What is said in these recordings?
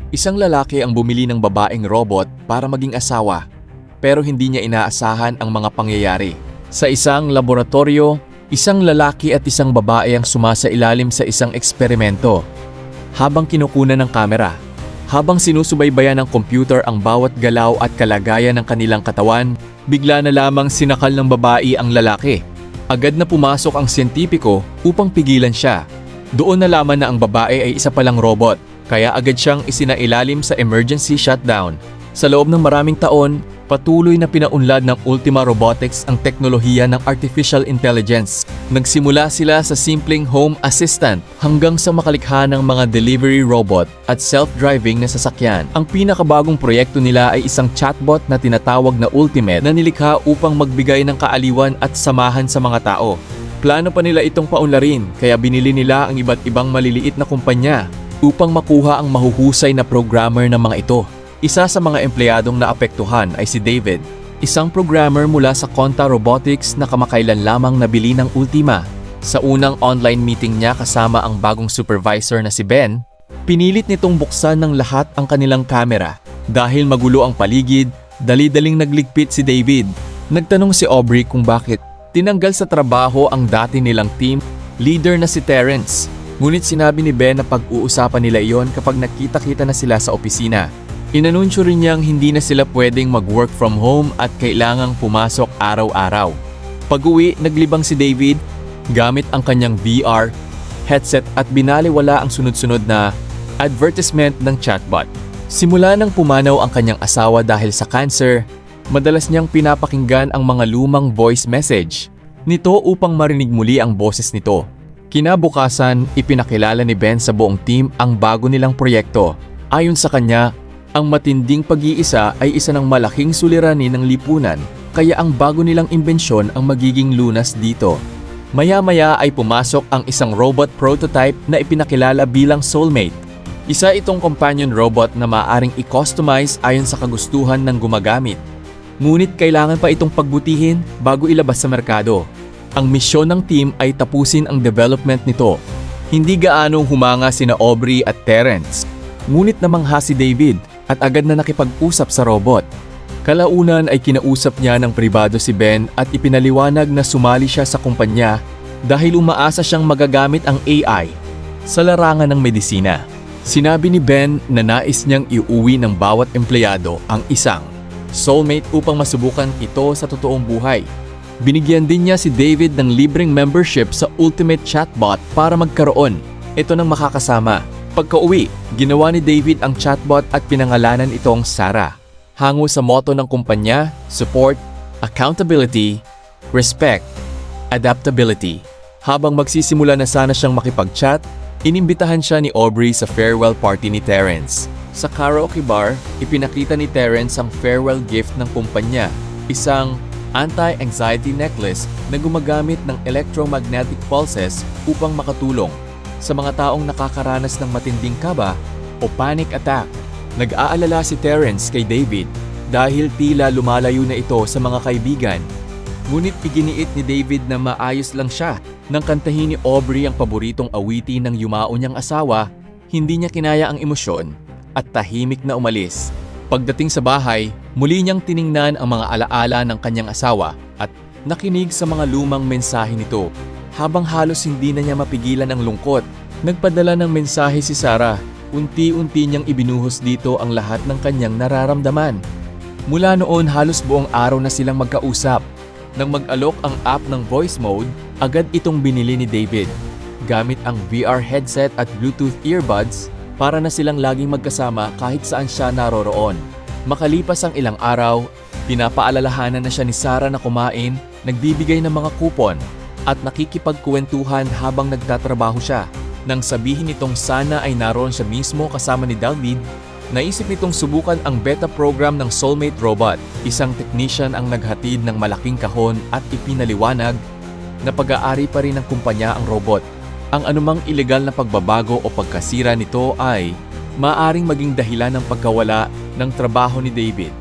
Isang lalaki ang bumili ng babaeng robot para maging asawa, pero hindi niya inaasahan ang mga pangyayari. Sa isang laboratorio, isang lalaki at isang babae ang sumasailalim sa isang eksperimento. Habang kinukunan ng kamera, habang sinusubaybayan ng computer ang bawat galaw at kalagayan ng kanilang katawan, bigla na lamang sinakal ng babae ang lalaki. Agad na pumasok ang siyentipiko upang pigilan siya. Doon nalaman na ang babae ay isa palang robot, kaya agad siyang isinailalim sa emergency shutdown. Sa loob ng maraming taon, patuloy na pinaunlad ng Ultima Robotics ang teknolohiya ng artificial intelligence. Nagsimula sila sa simpleng home assistant hanggang sa makalikha ng mga delivery robot at self-driving na sasakyan. Ang pinakabagong proyekto nila ay isang chatbot na tinatawag na Ultimate na nilikha upang magbigay ng kaaliwan at samahan sa mga tao. Plano pa nila itong paunlarin, kaya binili nila ang iba't ibang maliliit na kumpanya upang makuha ang mahuhusay na programmer ng mga ito. Isa sa mga empleyadong naapektuhan ay si David, isang programmer mula sa Konta Robotics na kamakailan lamang nabili ng Ultima. Sa unang online meeting niya kasama ang bagong supervisor na si Ben, pinilit nitong buksan ng lahat ang kanilang kamera. Dahil magulo ang paligid, dali-daling nagligpit si David. Nagtanong si Aubrey kung bakit tinanggal sa trabaho ang dati nilang team leader na si Terrence. Ngunit sinabi ni Ben na pag-uusapan nila iyon kapag nakita-kita na sila sa opisina. Inanunsyo rin niyang hindi na sila pwedeng mag-work from home at kailangang pumasok araw-araw. Pag-uwi, naglibang si David gamit ang kanyang VR headset at binaliwala ang sunod-sunod na advertisement ng chatbot. Simula nang pumanaw ang kanyang asawa dahil sa cancer, madalas niyang pinapakinggan ang mga lumang voice message nito upang marinig muli ang boses nito. Kinabukasan, ipinakilala ni Ben sa buong team ang bago nilang proyekto. Ayon sa kanya, ang matinding pag-iisa ay isa ng malaking suliranin ng lipunan, kaya ang bago nilang imbensyon ang magiging lunas dito. Maya-maya ay pumasok ang isang robot prototype na ipinakilala bilang Soulmate. Isa itong companion robot na maaaring i-customize ayon sa kagustuhan ng gumagamit. Ngunit kailangan pa itong pagbutihin bago ilabas sa merkado. Ang misyon ng team ay tapusin ang development nito. Hindi gaanong humanga sina Aubrey at Terrence. Ngunit namangha si David at agad na nakipag-usap sa robot. Kalaunan ay kinausap niya ng pribado si Ben at ipinaliwanag na sumali siya sa kumpanya dahil umaasa siyang magagamit ang AI sa larangan ng medisina. Sinabi ni Ben na nais niyang iuwi ng bawat empleyado ang isang soulmate upang masubukan ito sa totoong buhay. Binigyan din niya si David ng libreng membership sa Ultimate Chatbot para magkaroon ito ng makakasama. Pagka-uwi, ginawa ni David ang chatbot at pinangalanan itong Sarah. Hango sa motto ng kumpanya, support, accountability, respect, adaptability. Habang magsisimula na sana siyang makipag-chat, inimbitahan siya ni Aubrey sa farewell party ni Terrence. Sa karaoke bar, ipinakita ni Terrence ang farewell gift ng kumpanya, isang anti-anxiety necklace na gumagamit ng electromagnetic pulses upang makatulong sa mga taong nakakaranas ng matinding kaba o panic attack. Nag-aalala si Terrence kay David dahil tila lumalayo na ito sa mga kaibigan. Ngunit iginiit ni David na maayos lang siya nang kantahin ni Aubrey ang paboritong awiti ng yumao niyang asawa. Hindi niya kinaya ang emosyon at tahimik na umalis. Pagdating sa bahay, muli niyang tiningnan ang mga alaala ng kanyang asawa at nakinig sa mga lumang mensahe nito. Habang halos hindi na niya mapigilan ang lungkot, nagpadala ng mensahe si Sarah. Unti-unti niyang ibinuhos dito ang lahat ng kanyang nararamdaman. Mula noon, halos buong araw na silang magkausap. Nang mag-alok ang app ng voice mode, agad itong binili ni David. Gamit ang VR headset at Bluetooth earbuds, para na silang laging magkasama kahit saan siya naroroon. Makalipas ang ilang araw, pinapaalalahanan na siya ni Sarah na kumain, nagbibigay ng mga kupon, at nakikipagkuwentuhan habang nagtatrabaho siya. Nang sabihin nitong sana ay naroon siya mismo kasama ni David, naisip nitong subukan ang beta program ng Soulmate Robot. Isang technician ang naghatid ng malaking kahon at ipinaliwanag na pag-aari pa rin ng kumpanya ang robot. Ang anumang ilegal na pagbabago o pagkasira nito ay maaaring maging dahilan ng pagkawala ng trabaho ni David.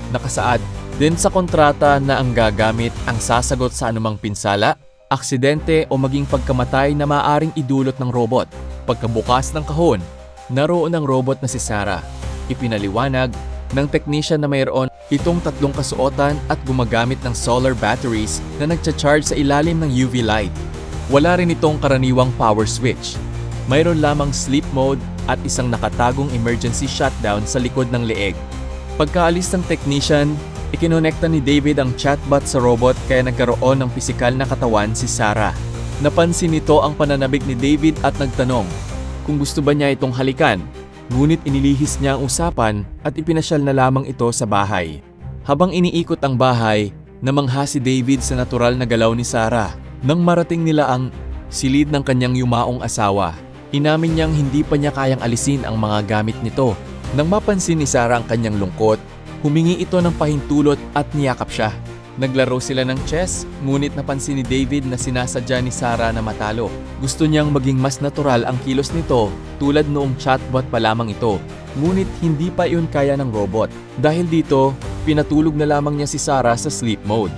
Nakasaad din sa kontrata na ang gagamit ang sasagot sa anumang pinsala, aksidente o maging pagkamatay na maaaring idulot ng robot. Pagkabukas ng kahon, Naroon ang robot na si Sarah. Ipinaliwanag ng technician na mayroon itong 3 kasuotan at gumagamit ng solar batteries na nagcha-charge sa ilalim ng UV light. Wala rin itong karaniwang power switch. Mayroon lamang sleep mode at isang nakatagong emergency shutdown sa likod ng leeg. Pagkaalis ng technician, ikinonekta ni David ang chatbot sa robot kaya nagkaroon ng pisikal na katawan si Sarah. Napansin nito ang pananabik ni David at nagtanong kung gusto ba niya itong halikan. Ngunit inilihis niya ang usapan at ipinasyal na lamang ito sa bahay. Habang iniikot ang bahay, namangha si David sa natural na galaw ni Sarah. Nang marating nila ang silid ng kanyang yumaong asawa, inamin niyang hindi pa niya kayang alisin ang mga gamit nito. Nang mapansin ni Sarah ang kanyang lungkot, humingi ito ng pahintulot at niyakap siya. Naglaro sila ng chess, ngunit napansin ni David na sinasadya ni Sarah na matalo. Gusto niyang maging mas natural ang kilos nito tulad noong chatbot pa lamang ito. Ngunit hindi pa iyon kaya ng robot. Dahil dito, pinatulog na lamang niya si Sarah sa sleep mode.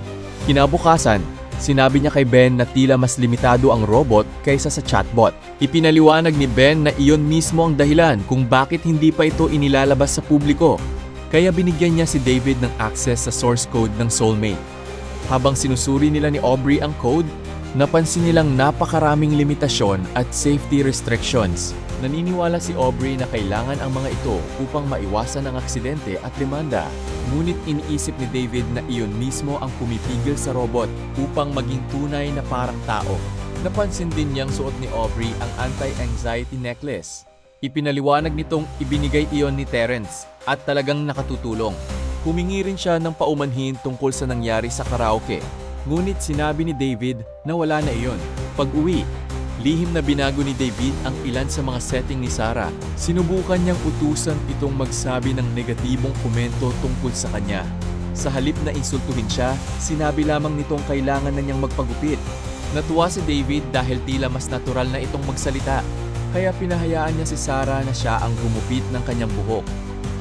Kinabukasan, sinabi niya kay Ben na tila mas limitado ang robot kaysa sa chatbot. Ipinaliwanag ni Ben na iyon mismo ang dahilan kung bakit hindi pa ito inilalabas sa publiko. Kaya binigyan niya si David ng access sa source code ng Soulmate. Habang sinusuri nila ni Aubrey ang code, napansin nilang napakaraming limitasyon at safety restrictions. Naniniwala si Aubrey na kailangan ang mga ito upang maiwasan ang aksidente at demanda. Ngunit iniisip ni David na iyon mismo ang pumipigil sa robot upang maging tunay na parang tao. Napansin din niyang suot ni Aubrey ang anti-anxiety necklace. Ipinaliwanag nitong ibinigay iyon ni Terrence at talagang nakatutulong. Humingi rin siya ng paumanhin tungkol sa nangyari sa karaoke. Ngunit sinabi ni David na wala na iyon. Pag-uwi, lihim na binago ni David ang ilan sa mga setting ni Sarah. Sinubukan niyang utusan itong magsabi ng negatibong komento tungkol sa kanya. Sa halip na insultuhin siya, sinabi lamang nitong kailangan na niyang magpagupit. Natuwa si David dahil tila mas natural na itong magsalita. Kaya pinahayaan niya si Sarah na siya ang gumupit ng kanyang buhok.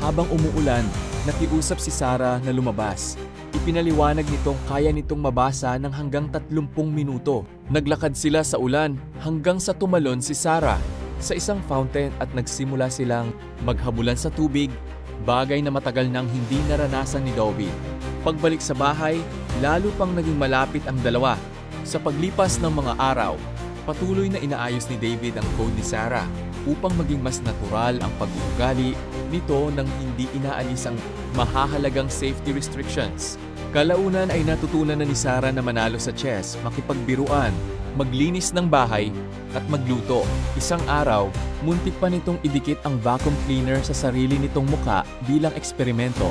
Habang umuulan, nakiusap si Sarah na lumabas. Ipinaliwanag nitong kaya nitong mabasa ng hanggang 30 minuto. Naglakad sila sa ulan hanggang sa tumalon si Sarah sa isang fountain at nagsimula silang maghabulan sa tubig, bagay na matagal nang hindi naranasan ni David. Pagbalik sa bahay, lalo pang naging malapit ang dalawa. Sa paglipas ng mga araw, patuloy na inaayos ni David ang code ni Sarah upang maging mas natural ang pag-uugali nito nang hindi inaalis ang mahahalagang safety restrictions. Kalaunan ay natutunan na ni Sarah na manalo sa chess, makipagbiruan, maglinis ng bahay at magluto. Isang araw, muntik pa nitong idikit ang vacuum cleaner sa sarili nitong muka bilang eksperimento.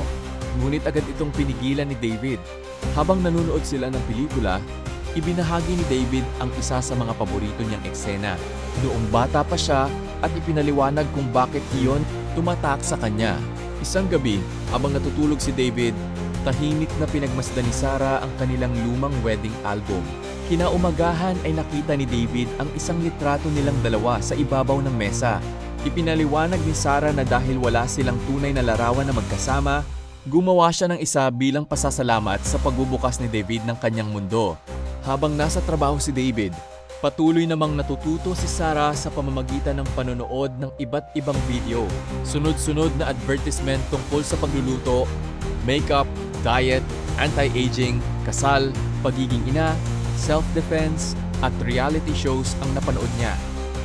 Ngunit agad itong pinigilan ni David. Habang nanonood sila ng pelikula, ibinahagi ni David ang isa sa mga paborito niyang eksena. Noong bata pa siya at ipinaliwanag kung bakit iyon tumatak sa kanya. Isang gabi, habang natutulog si David, tahimik na pinagmasdan ni Sarah ang kanilang lumang wedding album. Kinaumagahan ay nakita ni David ang isang litrato nilang dalawa sa ibabaw ng mesa. Ipinaliwanag ni Sarah na dahil wala silang tunay na larawan na magkasama, gumawa siya ng isa bilang pasasalamat sa pagbubukas ni David ng kanyang mundo. Habang nasa trabaho si David, patuloy namang natututo si Sarah sa pamamagitan ng panonood ng iba't ibang video. Sunod-sunod na advertisement tungkol sa pagluluto, makeup, diet, anti-aging, kasal, pagiging ina, self-defense, at reality shows ang napanood niya.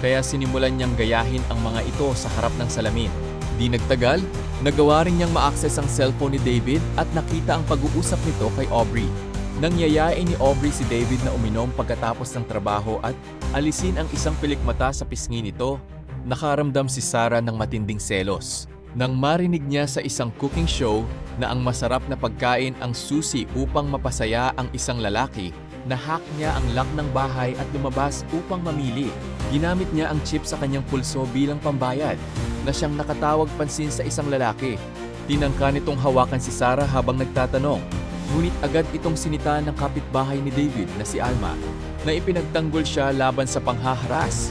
Kaya sinimulan niyang gayahin ang mga ito sa harap ng salamin. Di nagtagal, nagawa rin niyang ma-access ang cellphone ni David at nakita ang pag-uusap nito kay Aubrey. Nangyayain ni Aubrey si David na uminom pagkatapos ng trabaho at alisin ang isang pilikmata sa pisngi nito. Nakaramdam si Sarah ng matinding selos. Nang marinig niya sa isang cooking show na ang masarap na pagkain ang susi upang mapasaya ang isang lalaki, nahack niya ang lock ng bahay at lumabas upang mamili. Ginamit niya ang chip sa kanyang pulso bilang pambayad na siyang nakatawag pansin sa isang lalaki. Tinangka nitong hawakan si Sarah habang nagtatanong. Ngunit agad itong sinita ng kapitbahay ni David na si Alma na ipinagtanggol siya laban sa panghaharas.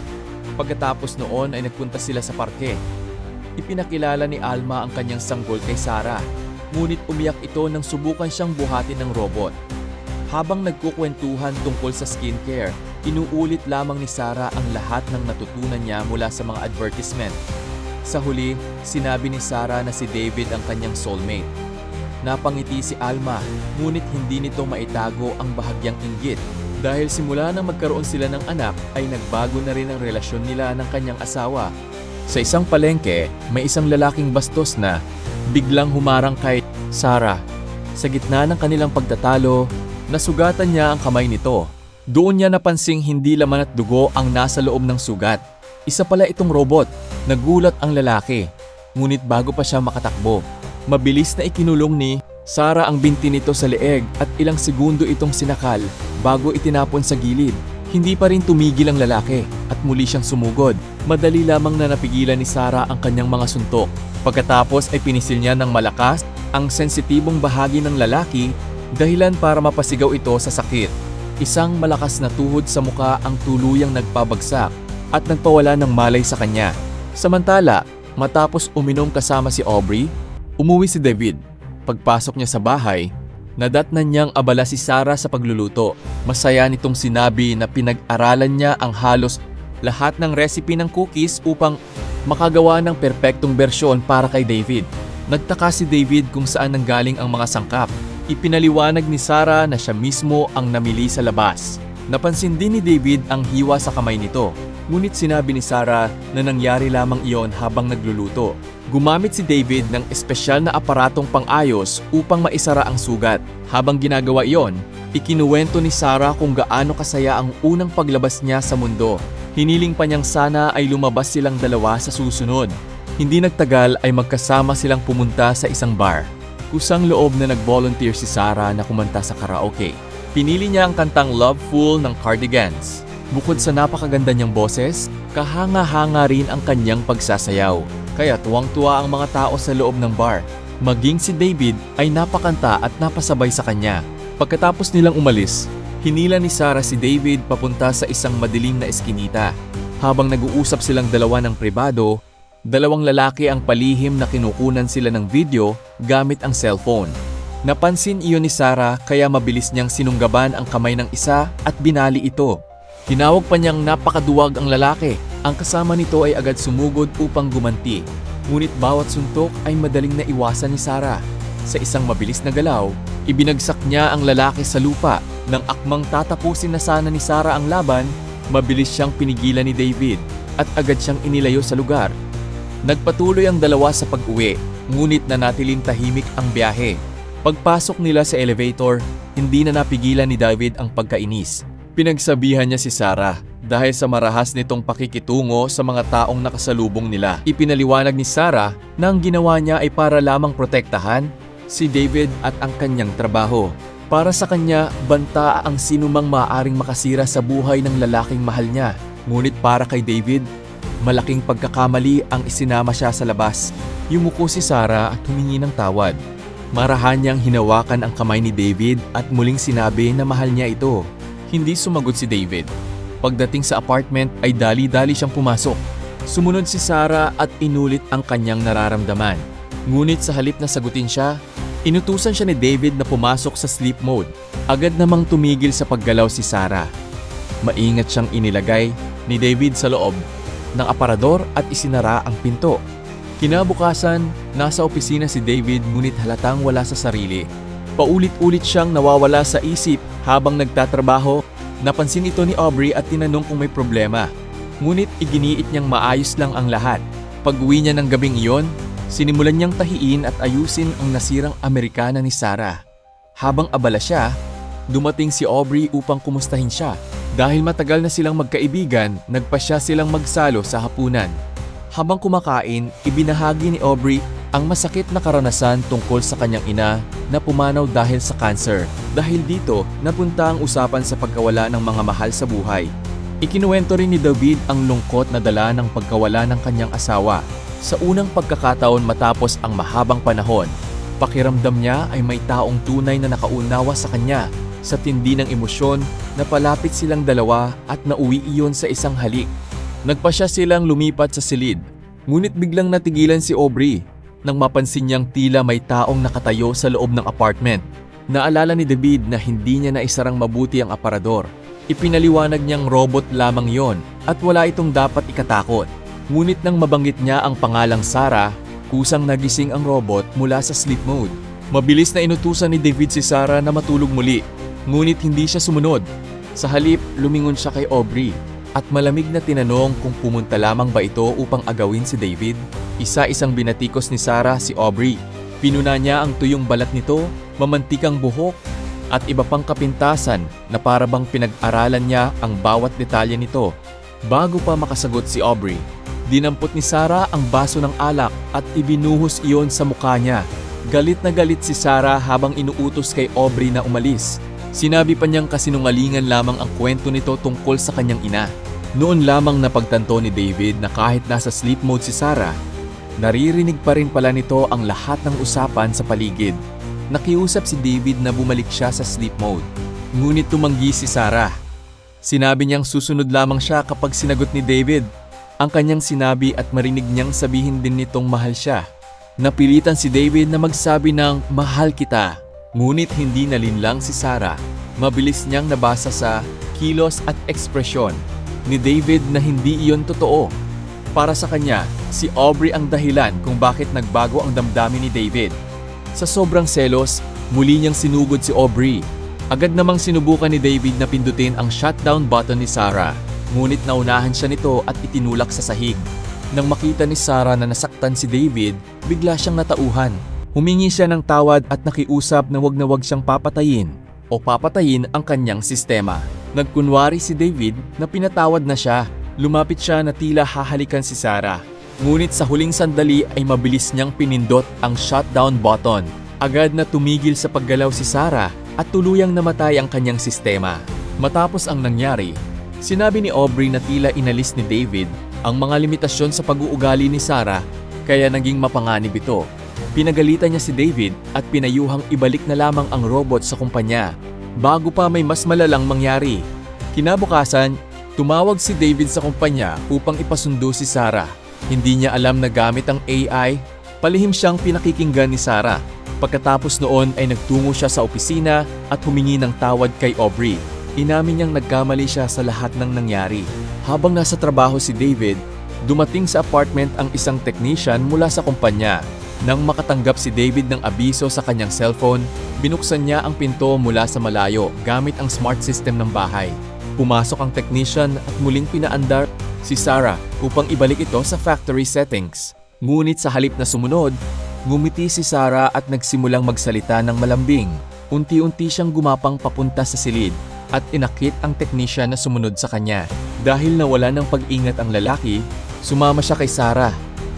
Pagkatapos noon ay nagpunta sila sa parke. Ipinakilala ni Alma ang kanyang sanggol kay Sarah, ngunit umiyak ito nang subukan siyang buhatin ng robot. Habang nagkukwentuhan tungkol sa skincare, inuulit lamang ni Sarah ang lahat ng natutunan niya mula sa mga advertisement. Sa huli, sinabi ni Sarah na si David ang kanyang soulmate. Napangiti si Alma, ngunit hindi nito maitago ang bahagyang inggit. Dahil simula nang magkaroon sila ng anak ay nagbago na rin ang relasyon nila ng kanyang asawa. Sa isang palengke, may isang lalaking bastos na biglang humarang kay Sarah. Sa gitna ng kanilang pagtatalo, nasugatan niya ang kamay nito. Doon niya napansing hindi laman at dugo ang nasa loob ng sugat. Isa pala itong robot. Nagulat ang lalaki. Ngunit bago pa siya makatakbo, mabilis na ikinulong ni Sarah ang binti nito sa leeg at ilang segundo itong sinakal bago itinapon sa gilid. Hindi pa rin tumigil ang lalaki at muli siyang sumugod. Madali lamang na napigilan ni Sarah ang kanyang mga suntok. Pagkatapos ay pinisil niya ng malakas ang sensitibong bahagi ng lalaki, dahilan para mapasigaw ito sa sakit. Isang malakas na tuhod sa muka ang tuluyang nagpabagsak at nagpawala ng malay sa kanya. Samantala, matapos uminom kasama si Aubrey, umuwi si David. Pagpasok niya sa bahay, nadatnan niyang abala si Sarah sa pagluluto. Masaya nitong sinabi na pinag-aralan niya ang halos lahat ng recipe ng cookies upang makagawa ng perpektong bersyon para kay David. Nagtaka si David kung saan nanggaling ang mga sangkap. Ipinaliwanag ni Sarah na siya mismo ang namili sa labas. Napansin din ni David ang hiwa sa kamay nito. Ngunit sinabi ni Sarah na nangyari lamang iyon habang nagluluto. Gumamit si David ng espesyal na aparatong pang-ayos upang maisara ang sugat. Habang ginagawa iyon, ikinuwento ni Sarah kung gaano kasaya ang unang paglabas niya sa mundo. Hiniling pa niyang sana ay lumabas silang dalawa sa susunod. Hindi nagtagal ay magkasama silang pumunta sa isang bar. Kusang loob na nag-volunteer si Sarah na kumanta sa karaoke. Pinili niya ang kantang Loveful ng Cardigans. Bukod sa napakaganda niyang boses, kahanga-hanga rin ang kanyang pagsasayaw. Kaya tuwang-tuwa ang mga tao sa loob ng bar. Maging si David ay napakanta at napasabay sa kanya. Pagkatapos nilang umalis, hinila ni Sarah si David papunta sa isang madilim na eskinita. Habang nag-uusap silang dalawa ng pribado, dalawang lalaki ang palihim na kinukunan sila ng video gamit ang cellphone. Napansin iyon ni Sarah kaya mabilis niyang sinunggaban ang kamay ng isa at binali ito. Tinawag pa niyang napakaduwag ang lalaki. Ang kasama nito ay agad sumugod upang gumanti. Ngunit bawat suntok ay madaling naiwasan ni Sarah. Sa isang mabilis na galaw, ibinagsak niya ang lalaki sa lupa. Nang akmang tatapusin na sana ni Sarah ang laban, mabilis siyang pinigilan ni David at agad siyang inilayo sa lugar. Nagpatuloy ang dalawa sa pag-uwi, ngunit nanatiling tahimik ang biyahe. Pagpasok nila sa elevator, hindi na napigilan ni David ang pagkainis. Pinagsabihan niya si Sarah dahil sa marahas nitong pakikitungo sa mga taong nakasalubong nila. Ipinaliwanag ni Sarah na ang ginawa niya ay para lamang protektahan si David at ang kanyang trabaho. Para sa kanya, banta ang sinumang maaaring makasira sa buhay ng lalaking mahal niya. Ngunit para kay David, malaking pagkakamali ang isinama siya sa labas. Yumuko si Sarah at humingi ng tawad. Marahan niyang hinawakan ang kamay ni David at muling sinabi na mahal niya ito. Hindi sumagot si David. Pagdating sa apartment ay dali-dali siyang pumasok. Sumunod si Sarah at inulit ang kanyang nararamdaman. Ngunit sa halip na sagutin siya, inutusan siya ni David na pumasok sa sleep mode. Agad namang tumigil sa paggalaw si Sarah. Maingat siyang inilagay ni David sa loob ng aparador at isinara ang pinto. Kinabukasan, nasa opisina si David ngunit halatang wala sa sarili. Paulit-ulit siyang nawawala sa isip habang nagtatrabaho. Napansin ito ni Aubrey at tinanong kung may problema. Ngunit iginiit niyang maayos lang ang lahat. Pag-uwi niya ng gabing iyon, sinimulan niyang tahiin at ayusin ang nasirang Amerikana ni Sarah. Habang abala siya, dumating si Aubrey upang kumustahin siya. Dahil matagal na silang magkaibigan, nagpasya silang magsalo sa hapunan. Habang kumakain, ibinahagi ni Aubrey ang masakit na karanasan tungkol sa kanyang ina na pumanaw dahil sa cancer. Dahil dito, napunta ang usapan sa pagkawala ng mga mahal sa buhay. Ikinuwento rin ni David ang lungkot na dala ng pagkawala ng kanyang asawa. Sa unang pagkakataon matapos ang mahabang panahon, pakiramdam niya ay may taong tunay na nakaunawa sa kanya. Sa tindi ng emosyon, napalapit silang dalawa at nauwi iyon sa isang halik. Nagpasya silang lumipat sa silid, ngunit biglang natigilan si Aubrey nang mapansin niyang tila may taong nakatayo sa loob ng apartment. Naalala ni David na hindi niya naisarang mabuti ang aparador. Ipinaliwanag niyang robot lamang yon at wala itong dapat ikatakot. Ngunit nang mabanggit niya ang pangalang Sarah, kusang nagising ang robot mula sa sleep mode. Mabilis na inutusan ni David si Sarah na matulog muli, ngunit hindi siya sumunod. Sa halip, lumingon siya kay Aubrey at malamig na tinanong kung pumunta lamang ba ito upang agawin si David. Isa-isang binatikos ni Sarah si Aubrey. Pinuna niya ang tuyong balat nito, mamantikang buhok, at iba pang kapintasan na para bang pinag-aralan niya ang bawat detalye nito. Bago pa makasagot si Aubrey, dinampot ni Sarah ang baso ng alak at ibinuhos iyon sa mukha niya. Galit na galit si Sarah habang inuutos kay Aubrey na umalis. Sinabi pa niyang kasinungalingan lamang ang kwento nito tungkol sa kanyang ina. Noon lamang napagtanto ni David na kahit nasa sleep mode si Sarah, naririnig pa rin pala nito ang lahat ng usapan sa paligid. Nakiusap si David na bumalik siya sa sleep mode. Ngunit tumanggi si Sarah. Sinabi niyang susunod lamang siya kapag sinagot ni David ang kanyang sinabi at marinig niyang sabihin din nitong mahal siya. Napilitan si David na magsabi ng mahal kita. Ngunit hindi nalinlang si Sarah. Mabilis niyang nabasa sa kilos at ekspresyon ni David na hindi iyon totoo. Para sa kanya, si Aubrey ang dahilan kung bakit nagbago ang damdamin ni David. Sa sobrang selos, muli niyang sinugod si Aubrey. Agad namang sinubukan ni David na pindutin ang shutdown button ni Sarah. Ngunit naunahan siya nito at itinulak sa sahig. Nang makita ni Sarah na nasaktan si David, bigla siyang natauhan. Humingi siya ng tawad at nakiusap na wag siyang papatayin o papatayin ang kanyang sistema. Nagkunwari si David na pinatawad na siya. Lumapit siya na tila hahalikan si Sarah. Ngunit sa huling sandali ay mabilis niyang pinindot ang shutdown button. Agad na tumigil sa paggalaw si Sarah at tuluyang namatay ang kanyang sistema. Matapos ang nangyari, sinabi ni Aubrey na tila inalis ni David ang mga limitasyon sa pag-uugali ni Sarah kaya naging mapanganib ito. Pinagalitan niya si David at pinayuhang ibalik na lamang ang robot sa kumpanya bago pa may mas malalang mangyari. Kinabukasan, tumawag si David sa kumpanya upang ipasundo si Sarah. Hindi niya alam na gamit ang AI, palihim siyang pinakikinggan ni Sarah. Pagkatapos noon ay nagtungo siya sa opisina at humingi ng tawad kay Aubrey. Inamin niyang nagkamali siya sa lahat ng nangyari. Habang nasa trabaho si David, dumating sa apartment ang isang technician mula sa kumpanya. Nang makatanggap si David ng abiso sa kanyang cellphone, binuksan niya ang pinto mula sa malayo gamit ang smart system ng bahay. Pumasok ang technician at muling pinaandar si Sarah upang ibalik ito sa factory settings. Ngunit sa halip na sumunod, ngumiti si Sarah at nagsimulang magsalita ng malambing. Unti-unti siyang gumapang papunta sa silid at inakit ang technician na sumunod sa kanya. Dahil nawala ng pag-ingat ang lalaki, sumama siya kay Sarah.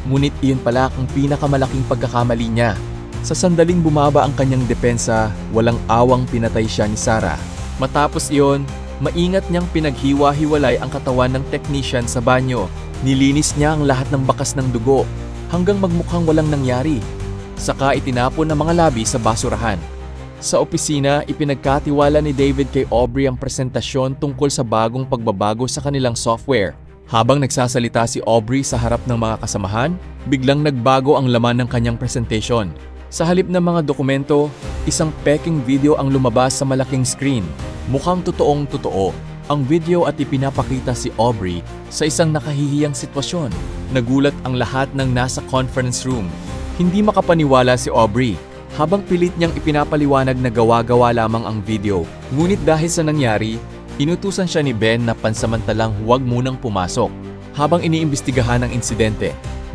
Ngunit iyon pala ang pinakamalaking pagkakamali niya. Sa sandaling bumaba ang kanyang depensa, walang awang pinatay siya ni Sarah. Matapos iyon, maingat niyang pinaghiwa-hiwalay ang katawan ng technician sa banyo. Nilinis niya ang lahat ng bakas ng dugo hanggang magmukhang walang nangyari. Saka itinapon ang mga labi sa basurahan. Sa opisina, ipinagkatiwala ni David kay Aubrey ang presentasyon tungkol sa bagong pagbabago sa kanilang software. Habang nagsasalita si Aubrey sa harap ng mga kasamahan, biglang nagbago ang laman ng kanyang presentation. Sa halip ng mga dokumento, isang peking video ang lumabas sa malaking screen. Mukhang totoong totoo ang video at ipinapakita si Aubrey sa isang nakahihiyang sitwasyon. Nagulat ang lahat ng nasa conference room. Hindi makapaniwala si Aubrey habang pilit niyang ipinapaliwanag na gawa-gawa lamang ang video. Ngunit dahil sa nangyari, inutusan siya ni Ben na pansamantalang huwag munang pumasok habang iniimbestigahan ang insidente.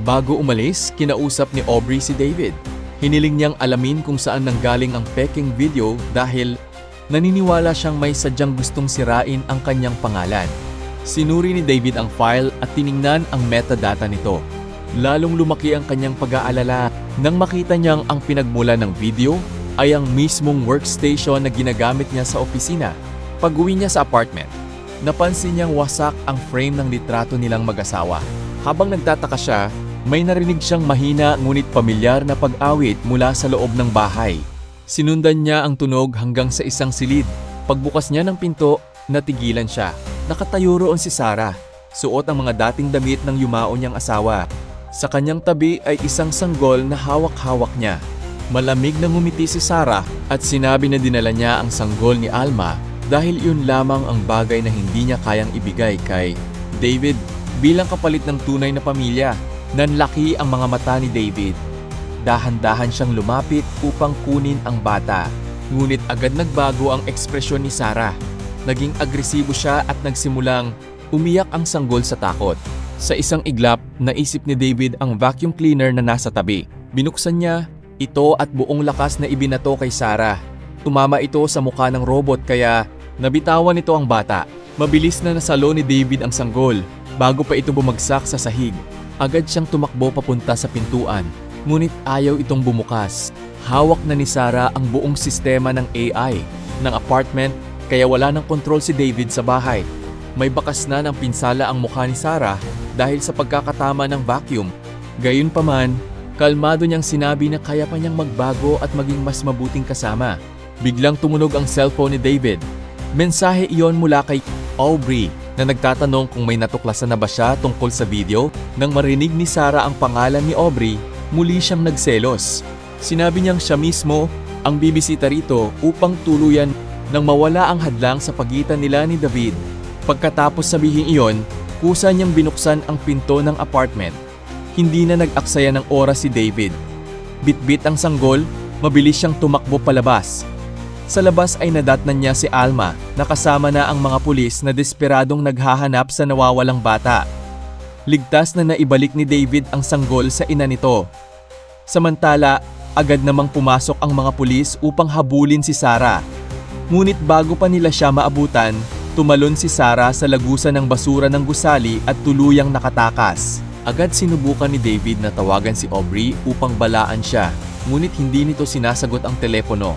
Bago umalis, kinausap ni Aubrey si David. Hiniling niyang alamin kung saan nanggaling ang peking video dahil naniniwala siyang may sadyang gustong sirain ang kanyang pangalan. Sinuri ni David ang file at tiningnan ang metadata nito. Lalong lumaki ang kanyang pag-aalala nang makita niyang ang pinagmula ng video ay ang mismong workstation na ginagamit niya sa opisina. Pag-uwi niya sa apartment, napansin niyang wasak ang frame ng litrato nilang mag-asawa. Habang nagtataka siya, may narinig siyang mahina ngunit pamilyar na pag-awit mula sa loob ng bahay. Sinundan niya ang tunog hanggang sa isang silid. Pagbukas niya ng pinto, natigilan siya. Nakatayo roon si Sarah, suot ang mga dating damit ng yumao niyang asawa. Sa kanyang tabi ay isang sanggol na hawak-hawak niya. Malamig na ngumiti si Sarah at sinabi na dinala niya ang sanggol ni Alma dahil yun lamang ang bagay na hindi niya kayang ibigay kay David. bilang kapalit ng tunay na pamilya. Nanlaki ang mga mata ni David. Dahan-dahan siyang lumapit upang kunin ang bata. Ngunit agad nagbago ang ekspresyon ni Sarah. Naging agresibo siya at nagsimulang umiyak ang sanggol sa takot. Sa isang iglap, naisip ni David ang vacuum cleaner na nasa tabi. Binuksan niya ito at buong lakas na ibinato kay Sarah. Tumama ito sa mukha ng robot kaya nabitawan nito ang bata. Mabilis na nasalo ni David ang sanggol bago pa ito bumagsak sa sahig. Agad siyang tumakbo papunta sa pintuan, ngunit ayaw itong bumukas. Hawak na ni Sarah ang buong sistema ng AI ng apartment kaya wala ng kontrol si David sa bahay. May bakas na ng pinsala ang mukha ni Sarah dahil sa pagkakatama ng vacuum. Gayunpaman, kalmado niyang sinabi na kaya pa niyang magbago at maging mas mabuting kasama. Biglang tumunog ang cellphone ni David. Mensahe iyon mula kay Aubrey na nagtatanong kung may natuklasan na ba siya tungkol sa video. Nang marinig ni Sarah ang pangalan ni Aubrey, muli siyang nagselos. Sinabi niyang siya mismo ang bibisita rito upang tuluyan nang mawala ang hadlang sa pagitan nila ni David. Pagkatapos sabihin iyon, kusa niyang binuksan ang pinto ng apartment. Hindi na nag-aksaya ng oras si David. Bitbit ang sanggol, mabilis siyang tumakbo palabas. Sa labas ay nadatnan niya si Alma na kasama na ang mga pulis na desperadong naghahanap sa nawawalang bata. Ligtas na naibalik ni David ang sanggol sa ina nito. Samantala, agad namang pumasok ang mga pulis upang habulin si Sarah. Ngunit bago pa nila siya maabutan, tumalon si Sarah sa lagusan ng basura ng gusali at tuluyang nakatakas. Agad sinubukan ni David na tawagan si Aubrey upang balaan siya, ngunit hindi nito sinasagot ang telepono.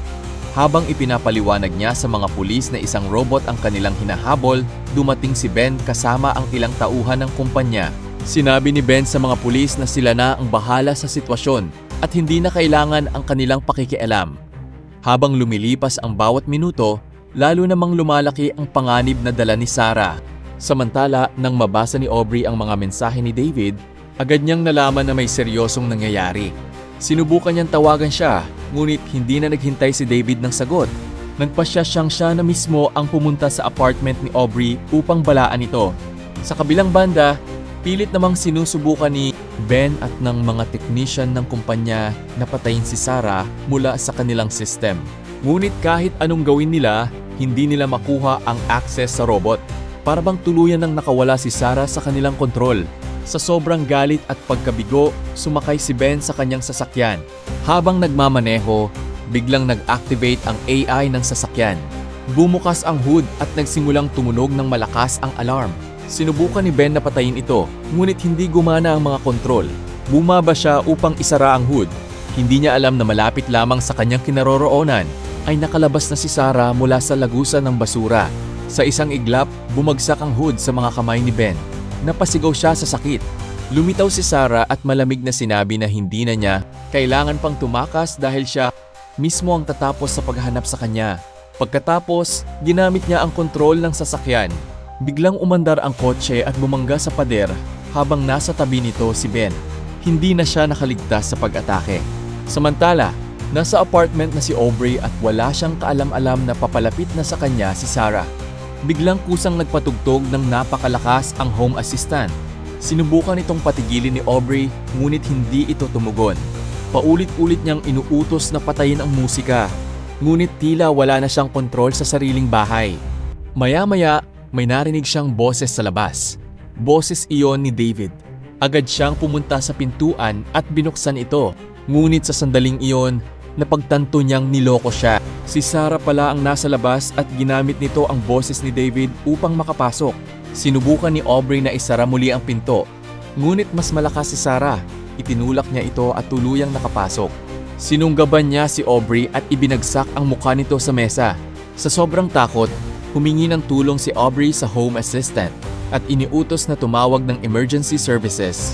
Habang ipinapaliwanag niya sa mga pulis na isang robot ang kanilang hinahabol, dumating si Ben kasama ang ilang tauhan ng kumpanya. Sinabi ni Ben sa mga pulis na sila na ang bahala sa sitwasyon at hindi na kailangan ang kanilang pakikialam. Habang lumilipas ang bawat minuto, lalo namang lumalaki ang panganib na dala ni Sarah. Samantala, nang mabasa ni Aubrey ang mga mensahe ni David, agad niyang nalaman na may seryosong nangyayari. Sinubukan niyang tawagan siya, ngunit hindi na naghintay si David ng sagot. Nagpasya siyang siya na mismo ang pumunta sa apartment ni Aubrey upang balaan ito. Sa kabilang banda, pilit namang sinusubukan ni Ben at ng mga technician ng kumpanya na patayin si Sarah mula sa kanilang system. Ngunit kahit anong gawin nila, hindi nila makuha ang access sa robot. Para bang tuluyan nang nakawala si Sarah sa kanilang kontrol. Sa sobrang galit at pagkabigo, sumakay si Ben sa kanyang sasakyan. Habang nagmamaneho, biglang nag-activate ang AI ng sasakyan. Bumukas ang hood at nagsimulang tumunog ng malakas ang alarm. Sinubukan ni Ben na patayin ito, ngunit hindi gumana ang mga kontrol. Bumaba siya upang isara ang hood. Hindi niya alam na malapit lamang sa kanyang kinaroroonan ay nakalabas na si Sarah mula sa lagusan ng basura. Sa isang iglap, bumagsak ang hood sa mga kamay ni Ben. Napasigaw siya sa sakit. Lumitaw si Sarah at malamig na sinabi na hindi na niya kailangan pang tumakas dahil siya mismo ang tatapos sa paghahanap sa kanya. Pagkatapos, ginamit niya ang kontrol ng sasakyan. Biglang umandar ang kotse at bumangga sa pader habang nasa tabi nito si Ben. Hindi na siya nakaligtas sa pag-atake. Samantala, nasa apartment na si Aubrey at wala siyang kaalam-alam na papalapit na sa kanya si Sarah. Biglang kusang nagpatugtog ng napakalakas ang home assistant. Sinubukan itong patigilin ni Aubrey ngunit hindi ito tumugon. Paulit-ulit niyang inuutos na patayin ang musika. Ngunit tila wala na siyang kontrol sa sariling bahay. Maya-maya, may narinig siyang boses sa labas. Boses iyon ni David. Agad siyang pumunta sa pintuan at binuksan ito. Ngunit sa sandaling iyon, napagtanto niyang niloko siya. Si Sarah pala ang nasa labas at ginamit nito ang boses ni David upang makapasok. Sinubukan ni Aubrey na isara muli ang pinto. Ngunit mas malakas si Sarah. Itinulak niya ito at tuluyang nakapasok. Sinunggaban niya si Aubrey at ibinagsak ang mukha nito sa mesa. Sa sobrang takot, humingi ng tulong si Aubrey sa home assistant at iniutos na tumawag ng emergency services.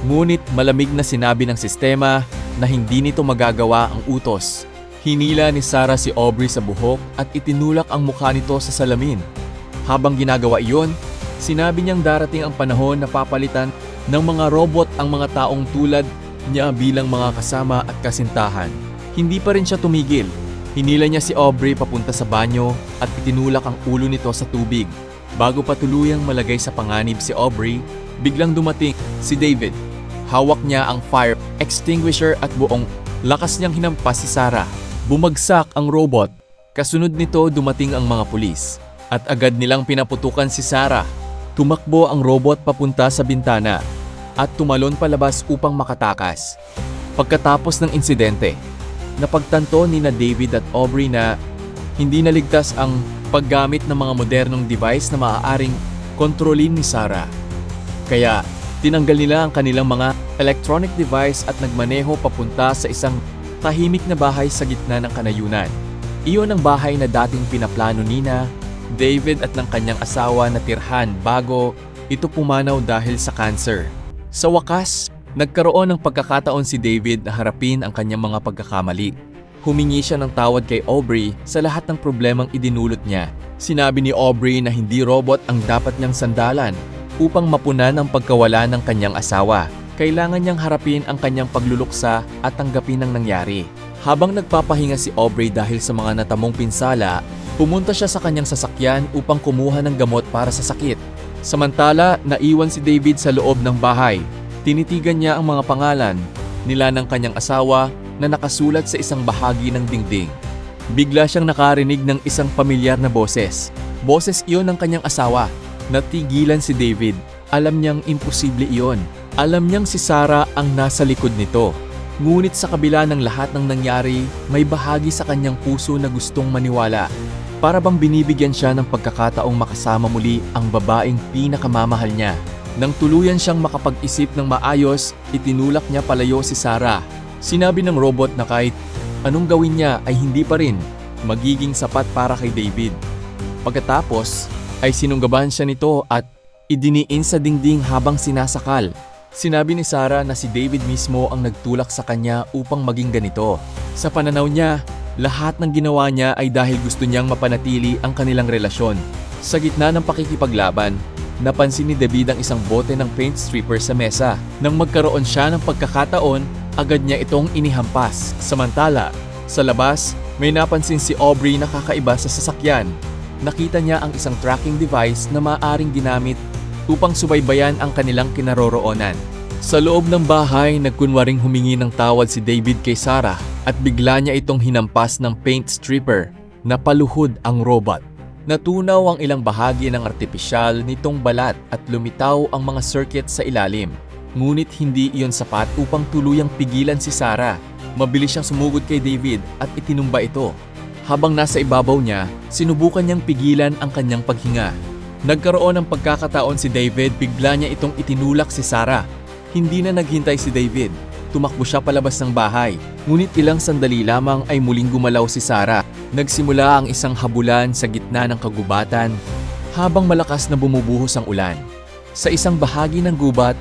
Ngunit malamig na sinabi ng sistema na hindi nito magagawa ang utos. Hinila ni Sarah si Aubrey sa buhok at itinulak ang mukha nito sa salamin. Habang ginagawa iyon, sinabi niyang darating ang panahon na papalitan ng mga robot ang mga taong tulad niya bilang mga kasama at kasintahan. Hindi pa rin siya tumigil. Hinila niya si Aubrey papunta sa banyo at itinulak ang ulo nito sa tubig. Bago pa tuluyang malagay sa panganib si Aubrey, Biglang dumating si David. Hawak niya ang fire extinguisher at buong lakas niyang hinampas si Sarah. Bumagsak ang robot. Kasunod nito dumating ang mga pulis at agad nilang pinaputukan si Sarah. Tumakbo ang robot papunta sa bintana at tumalon palabas upang makatakas. Pagkatapos ng insidente, napagtanto ni na David at Aubrey na hindi naligtas ang paggamit ng mga modernong device na maaaring kontrolin ni Sarah. Kaya tinanggal nila ang kanilang mga electronic device at nagmaneho papunta sa isang tahimik na bahay sa gitna ng kanayunan. Iyon ang bahay na dating pinaplano nina David at ng kanyang asawa na tirhan bago ito pumanaw dahil sa cancer. Sa wakas, nagkaroon ng pagkakataon si David na harapin ang kanyang mga pagkakamali. Humingi siya ng tawad kay Aubrey sa lahat ng problemang idinulot niya. Sinabi ni Aubrey na hindi robot ang dapat niyang sandalan upang mapunan ang pagkawala ng kanyang asawa. Kailangan niyang harapin ang kanyang pagluluksa at tanggapin ang nangyari. Habang nagpapahinga si Aubrey dahil sa mga natamong pinsala, pumunta siya sa kanyang sasakyan upang kumuha ng gamot para sa sakit. Samantala, naiwan si David sa loob ng bahay. Tinitigan niya ang mga pangalan nila ng kanyang asawa na nakasulat sa isang bahagi ng dingding. Bigla siyang nakarinig ng isang pamilyar na boses. Boses iyon ng kanyang asawa. Natigilan si David. Alam niyang imposible iyon. Alam niyang si Sarah ang nasa likod nito. Ngunit sa kabila ng lahat ng nangyari, may bahagi sa kanyang puso na gustong maniwala. Para bang binibigyan siya ng pagkakataong makasama muli ang babaeng pinakamamahal niya. Nang tuluyan siyang makapag-isip ng maayos, itinulak niya palayo si Sarah. Sinabi ng robot na kahit anong gawin niya ay hindi pa rin magiging sapat para kay David. Pagkatapos ay sinunggaban siya nito at idiniin sa dingding habang sinasakal. Sinabi ni Sarah na si David mismo ang nagtulak sa kanya upang maging ganito. Sa pananaw niya, lahat ng ginawa niya ay dahil gusto niyang mapanatili ang kanilang relasyon. Sa gitna ng pakikipaglaban, napansin ni David ang isang bote ng paint stripper sa mesa. Nang magkaroon siya ng pagkakataon, agad niya itong inihampas. Samantala, sa labas, may napansin si Aubrey na kakaiba sa sasakyan. Nakita niya ang isang tracking device na maaaring ginamit upang subaybayan ang kanilang kinaroroonan. Sa loob ng bahay, nagkunwaring humingi ng tawad si David kay Sarah at bigla niya itong hinampas ng paint stripper na paluhod ang robot. Natunaw ang ilang bahagi ng artipisyal nitong balat at lumitaw ang mga circuit sa ilalim. Ngunit hindi iyon sapat upang tuluyang pigilan si Sarah. Mabilis siyang sumugod kay David at itinumba ito. Habang nasa ibabaw niya, sinubukan niyang pigilan ang kanyang paghinga. Nagkaroon ng pagkakataon si David, bigla niya itong itinulak si Sarah. Hindi na naghintay si David. Tumakbo siya palabas ng bahay. Ngunit ilang sandali lamang ay muling gumalaw si Sarah. Nagsimula ang isang habulan sa gitna ng kagubatan habang malakas na bumubuhos ang ulan. Sa isang bahagi ng gubat,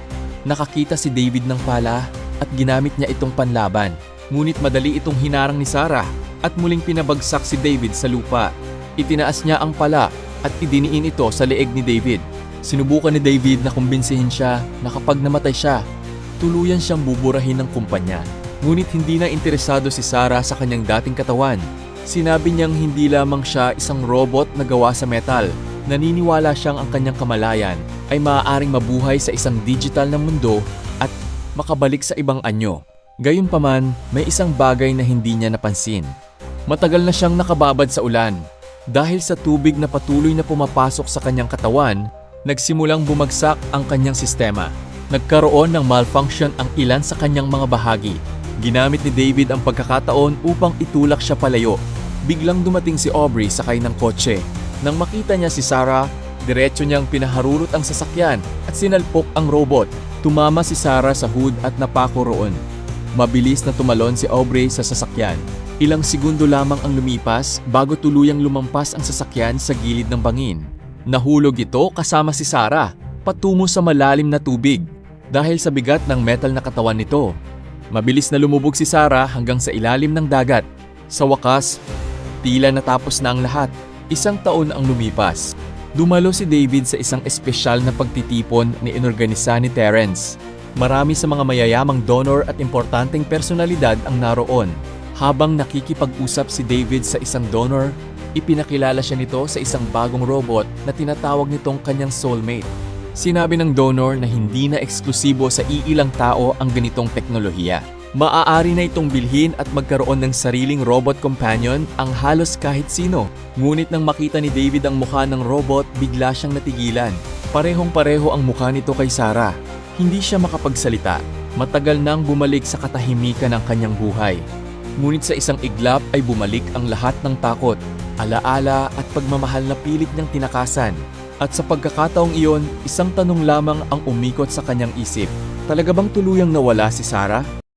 nakakita si David ng pala at ginamit niya itong panlaban. Ngunit madali itong hinarang ni Sarah at muling pinabagsak si David sa lupa. Itinaas niya ang pala at idiniin ito sa leeg ni David. Sinubukan ni David na kumbinsihin siya na kapag namatay siya, tuluyan siyang buburahin ng kumpanya. Ngunit hindi na interesado si Sarah sa kanyang dating katawan. Sinabi niyang hindi lamang siya isang robot na gawa sa metal. Naniniwala siyang ang kanyang kamalayan ay maaaring mabuhay sa isang digital na mundo at makabalik sa ibang anyo. Gayunpaman, may isang bagay na hindi niya napansin. Matagal na siyang nakababad sa ulan. Dahil sa tubig na patuloy na pumapasok sa kanyang katawan, nagsimulang bumagsak ang kanyang sistema. Nagkaroon ng malfunction ang ilan sa kanyang mga bahagi. Ginamit ni David ang pagkakataon upang itulak siya palayo. Biglang dumating si Aubrey sakay ng kotse. Nang makita niya si Sarah, diretso niyang pinaharurot ang sasakyan at sinalpok ang robot. Tumama si Sarah sa hood at napako roon. Mabilis na tumalon si Aubrey sa sasakyan. Ilang segundo lamang ang lumipas bago tuluyang lumampas ang sasakyan sa gilid ng bangin. Nahulog ito kasama si Sarah patungo sa malalim na tubig dahil sa bigat ng metal na katawan nito. Mabilis na lumubog si Sarah hanggang sa ilalim ng dagat. Sa wakas, tila natapos na ang lahat. Isang taon ang lumipas. Dumalo si David sa isang espesyal na pagtitipon na inorganisa ni Terence. Marami sa mga mayayamang donor at importanteng personalidad ang naroon. Habang nakikipag-usap si David sa isang donor, ipinakilala siya nito sa isang bagong robot na tinatawag nitong kanyang soulmate. Sinabi ng donor na hindi na eksklusibo sa iilang tao ang ganitong teknolohiya. Maaari na itong bilhin at magkaroon ng sariling robot companion ang halos kahit sino. Ngunit nang makita ni David ang mukha ng robot, bigla siyang natigilan. Parehong-pareho ang mukha nito kay Sarah. Hindi siya makapagsalita. Matagal nang bumalik sa katahimikan ng kanyang buhay. Ngunit sa isang iglap ay bumalik ang lahat ng takot, alaala at pagmamahal na pilit niyang tinakasan. At sa pagkakataong iyon, isang tanong lamang ang umikot sa kanyang isip. Talaga bang tuluyang nawala si Sarah?